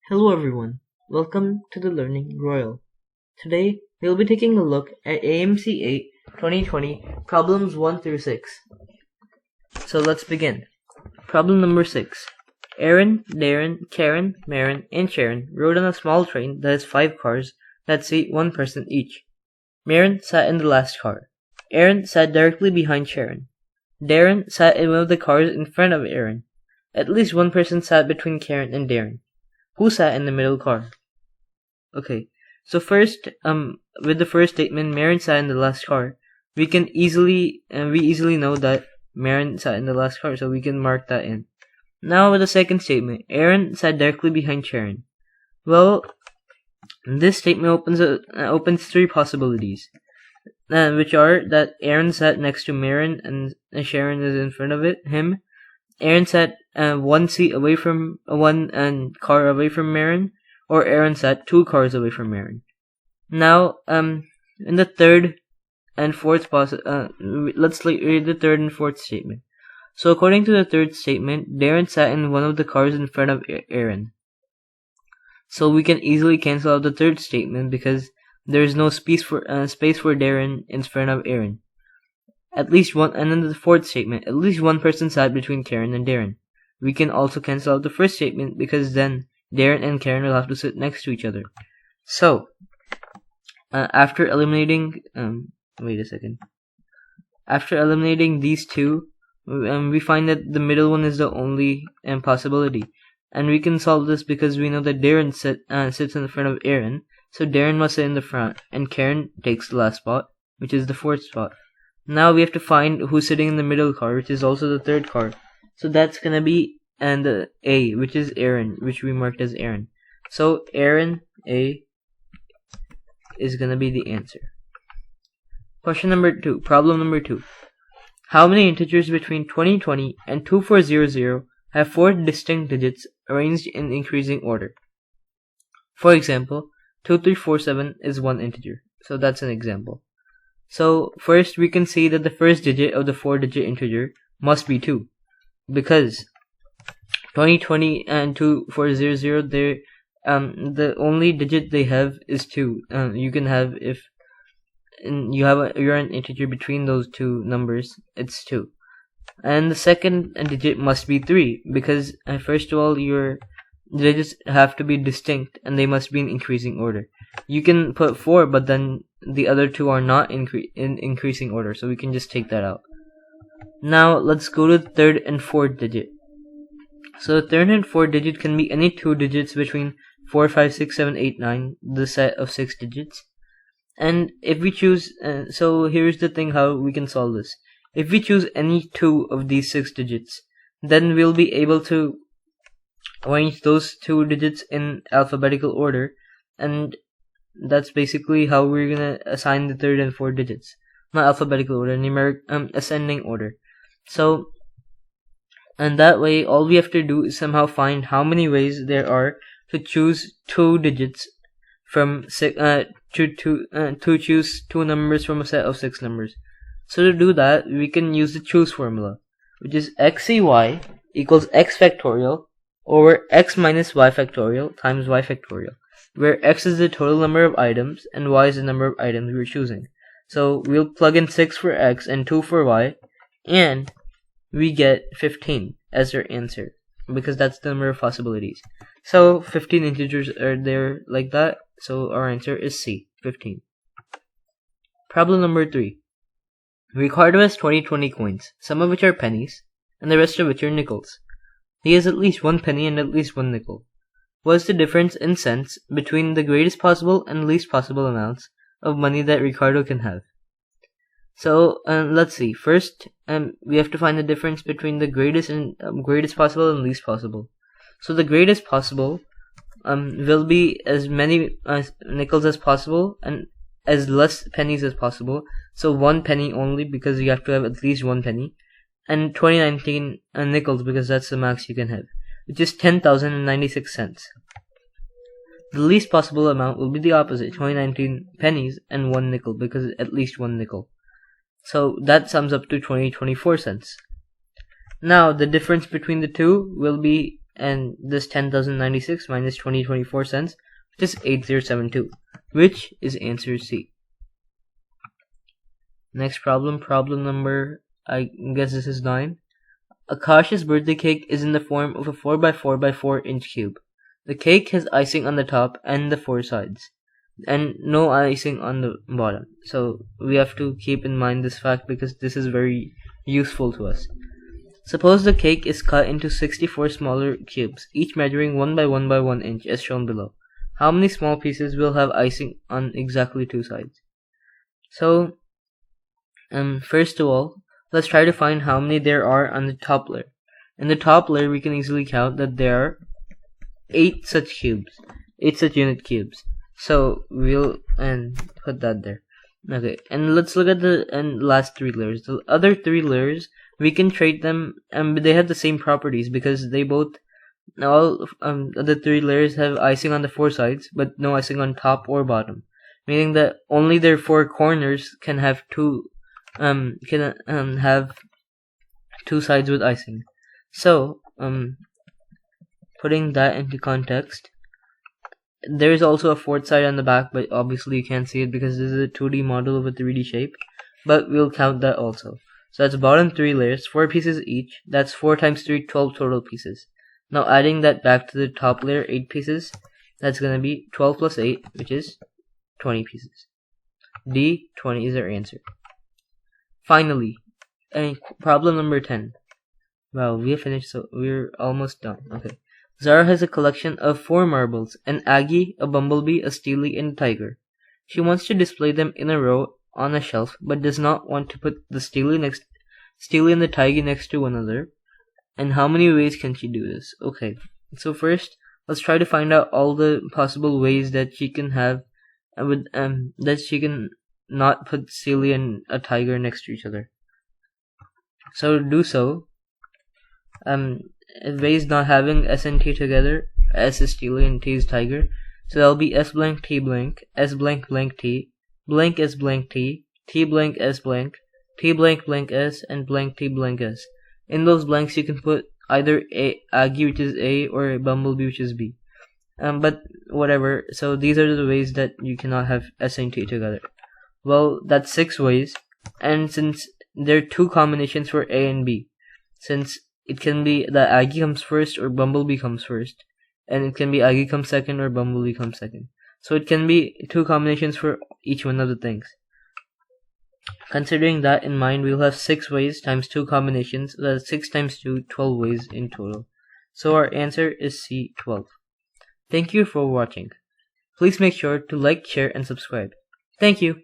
Hello everyone, welcome to the Learning Royal. Today we'll be taking a look at AMC 8 2020 problems 1 through 6. So let's begin. Problem number 6. Aaron, Darren, Karen, Maren, and Sharon rode on a small train that has 5 cars that seat one person each. Maren sat in the last car. Aaron sat directly behind Sharon. Darren sat in one of the cars in front of Aaron. At least one person sat between Karen and Darren. Who sat in the middle car? Okay, so first, with the first statement, Maren sat in the last car. We easily know that Maren sat in the last car, so we can mark that in. Now with the second statement, Aaron sat directly behind Sharon. Well, this statement opens 3 possibilities, which are that Aaron sat next to Maren and Sharon is in front of him. Aaron sat one car away from Maren, or Aaron sat 2 cars away from Maren. Now, in the third and fourth let's read the third and fourth statement. So according to the third statement, Darren sat in one of the cars in front of Aaron. So we can easily cancel out the third statement because there is no space for Darren in front of Aaron. At least one, and then the fourth statement, at least one person sat between Karen and Darren. We can also cancel out the first statement because then Darren and Karen will have to sit next to each other. So, after eliminating, After eliminating these two, we find that the middle one is the only possibility. And we can solve this because we know that Darren sits in the front of Aaron, so Darren must sit in the front, and Karen takes the last spot, which is the fourth spot. Now we have to find who's sitting in the middle car, which is also the third car. So that's gonna be A, which is Aaron, which we marked as Aaron. So Aaron A is gonna be the answer. Question number 2, problem number 2. How many integers between 2020 and 2400 have 4 distinct digits arranged in increasing order? For example, 2347 is one integer. So that's an example. So first we can see that the first digit of the 4-digit integer must be 2, because 2020 and 2400, the only digit they have is 2. You can have, if you're an integer between those two numbers, it's 2. And the second digit must be 3, because first of all, your digits have to be distinct and they must be in increasing order. You can put 4, but then the other 2 are not in increasing order, so we can just take that out. Now let's go to the third and fourth digit. So the third and fourth digit can be any 2 digits between 4, 5, 6, 7, 8, 9, the set of 6 digits. And if we choose, so here's the thing how we can solve this. If we choose any 2 of these 6 digits, then we'll be able to arrange those 2 digits in alphabetical order, and that's basically how we're gonna assign the third and fourth digits. Not alphabetical order, numeric ascending order. So, and that way, all we have to do is somehow find how many ways there are to choose 2 digits from to choose 2 numbers from a set of 6 numbers. So to do that, we can use the choose formula, which is xcy equals x factorial over x minus y factorial times y factorial, where x is the total number of items and y is the number of items we're choosing. So we'll plug in 6 for x and 2 for y, and we get 15 as our answer, because that's the number of possibilities. So 15 integers are there like that, so our answer is C, 15. Problem number 3. Ricardo has 20 coins, some of which are pennies, and the rest of which are nickels. He has at least 1 penny and at least 1 nickel. What is the difference in cents between the greatest possible and least possible amounts of money that Ricardo can have? So let's see. First, we have to find the difference between the greatest possible and least possible. So the greatest possible will be as many nickels as possible and as less pennies as possible. So 1 penny only, because you have to have at least 1 penny, and 2019 nickels, because that's the max you can have, which is 10,096 cents. The least possible amount will be the opposite, 2019 pennies and 1 nickel, because at least 1 nickel. So that sums up to 24 cents. Now the difference between the two will be and this 10,096 minus 2024 cents, which is 8072, which is answer C. Next problem number, I guess this is 9. Akash's birthday cake is in the form of a 4x4x4 inch cube. The cake has icing on the top and the 4 sides, and no icing on the bottom. So we have to keep in mind this fact because this is very useful to us. Suppose the cake is cut into 64 smaller cubes, each measuring 1x1x1 inch as shown below. How many small pieces will have icing on exactly 2 sides? So, first of all, let's try to find how many there are on the top layer. In the top layer, we can easily count that there are 8 such unit cubes. So we'll put that there. Okay, and let's look at the last 3 layers. The other 3 layers, we can trade them, and they have the same properties because they both, all the 3 layers have icing on the 4 sides, but no icing on top or bottom, meaning that only their 4 corners can have have 2 sides with icing. So, putting that into context, there is also a 4th side on the back, but obviously you can't see it because this is a 2D model of a 3D shape, but we'll count that also. So that's bottom 3 layers, 4 pieces each. That's 4 times 3, 12 total pieces. Now adding that back to the top layer, 8 pieces, that's going to be 12 plus 8, which is 20 pieces. D, 20 is our answer. Finally, problem number 10. Wow, we have finished, so we're almost done. Okay. Zara has a collection of 4 marbles, an Aggie, a Bumblebee, a Steely, and a Tiger. She wants to display them in a row on a shelf, but does not want to put the Steely and the Tiger next to one another. And how many ways can she do this? Okay, so first, let's try to find out all the possible ways that she can have, that she can not put Steely and a Tiger next to each other. So to do so, ways not having S and T together, S is Steely and T is Tiger, so that'll be S blank T blank, S blank blank T, blank S blank T blank S blank, T blank blank S, and blank T blank S. In those blanks you can put either a Aggie, which is A, or a Bumblebee, which is B. But whatever, so these are the ways that you cannot have S and T together. Well, that's 6 ways, and since there are 2 combinations for A and B, since it can be that Aggie comes first or Bumblebee comes first, and it can be Aggie comes second or Bumblebee comes second. So it can be 2 combinations for each one of the things. Considering that in mind, we'll have 6 ways times 2 combinations, so that's 6 times 2, 12 ways in total. So our answer is C, 12. Thank you for watching. Please make sure to like, share, and subscribe. Thank you.